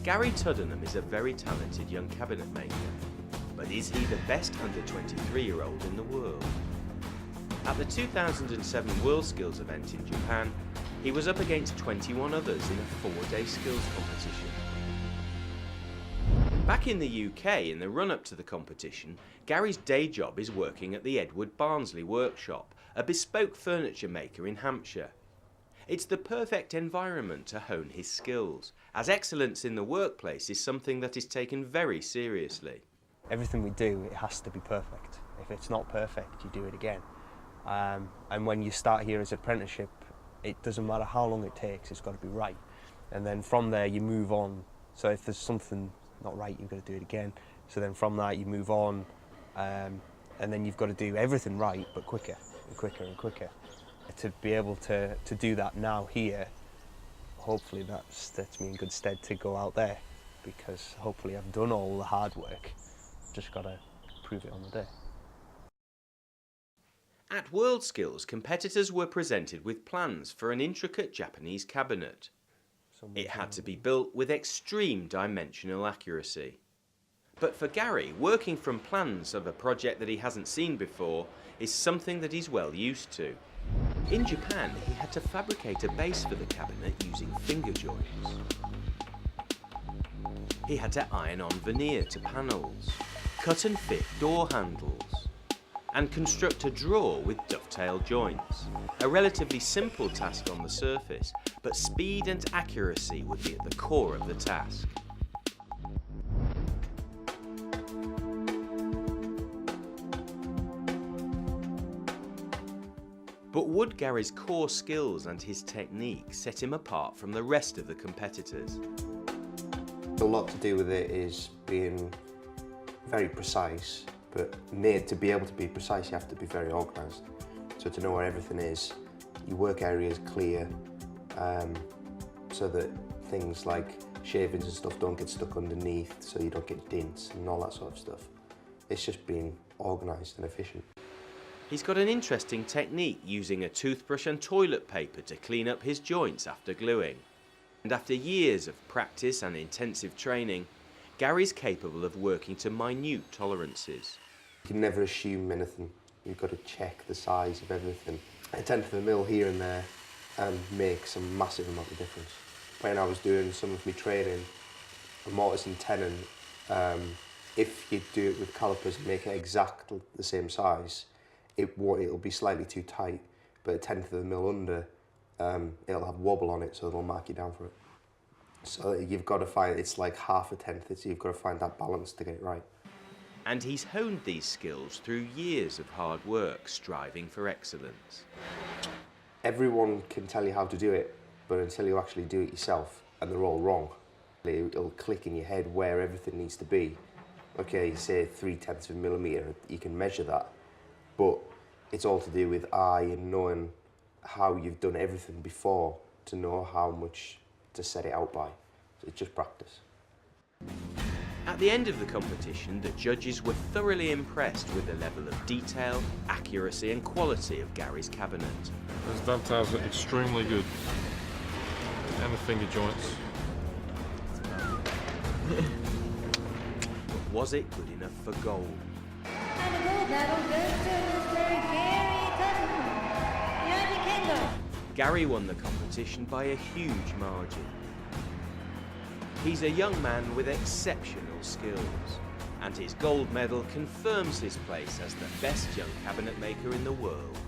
Gary Tuddenham is a very talented young cabinet maker, but is he the best under 23-year-old in the world? At the 2007 WorldSkills event in Japan, he was up against 21 others in a 4-day skills competition. Back in the UK, in the run-up to the competition, Gary's day job is working at the Edward Barnsley workshop, a bespoke furniture maker in Hampshire. It's the perfect environment to hone his skills, as excellence in the workplace is something that is taken very seriously. Everything we do, it has to be perfect. If it's not perfect, you do it again. And when you start here as an apprenticeship, it doesn't matter how long it takes, it's got to be right. And then from there you move on. So if there's something not right, you've got to do it again. So then from that you move on, and then you've got to do everything right, but quicker and quicker and quicker. To be able to do that now here, hopefully that sets me in good stead to go out there, because hopefully I've done all the hard work, just got to prove it on the day. At WorldSkills, competitors were presented with plans for an intricate Japanese cabinet. It had to be built with extreme dimensional accuracy. But for Gary, working from plans of a project that he hasn't seen before is something that he's well used to. In Japan, he had to fabricate a base for the cabinet using finger joints. He had to iron on veneer to panels, cut and fit door handles, and construct a drawer with dovetail joints. A relatively simple task on the surface, but speed and accuracy would be at the core of the task. But would Gary's core skills and his technique set him apart from the rest of the competitors? A lot to do with it is being very precise, but to be able to be precise, you have to be very organised. So to know where everything is, your work area is clear, so that things like shavings and stuff don't get stuck underneath, so you don't get dints and all that sort of stuff. It's just being organised and efficient. He's got an interesting technique using a toothbrush and toilet paper to clean up his joints after gluing. And after years of practice and intensive training, Gary's capable of working to minute tolerances. You can never assume anything. You've got to check the size of everything. A tenth of a mil here and there makes a massive amount of difference. When I was doing some of my training, a mortise and tenon, if you do it with calipers and make it exactly the same size, it'll be slightly too tight, but a tenth of a mil under, it'll have wobble on it, so it'll mark you down for it. So you've got to find, it's like half a tenth, so you've got to find that balance to get it right. And he's honed these skills through years of hard work, striving for excellence. Everyone can tell you how to do it, but until you actually do it yourself, and they're all wrong, it'll click in your head where everything needs to be. Okay, say 3/10 of a millimetre, you can measure that, but it's all to do with eye and knowing how you've done everything before to know how much to set it out by. So it's just practice. At the end of the competition, the judges were thoroughly impressed with the level of detail, accuracy and quality of Gary's cabinet. Those dovetails are extremely good. And the finger joints. But was it good enough for gold? And the gold medal goes to Mr. Gary Tuddenham, United Kingdom. Gary won the competition by a huge margin. He's a young man with exceptional skills, and his gold medal confirms his place as the best young cabinet maker in the world.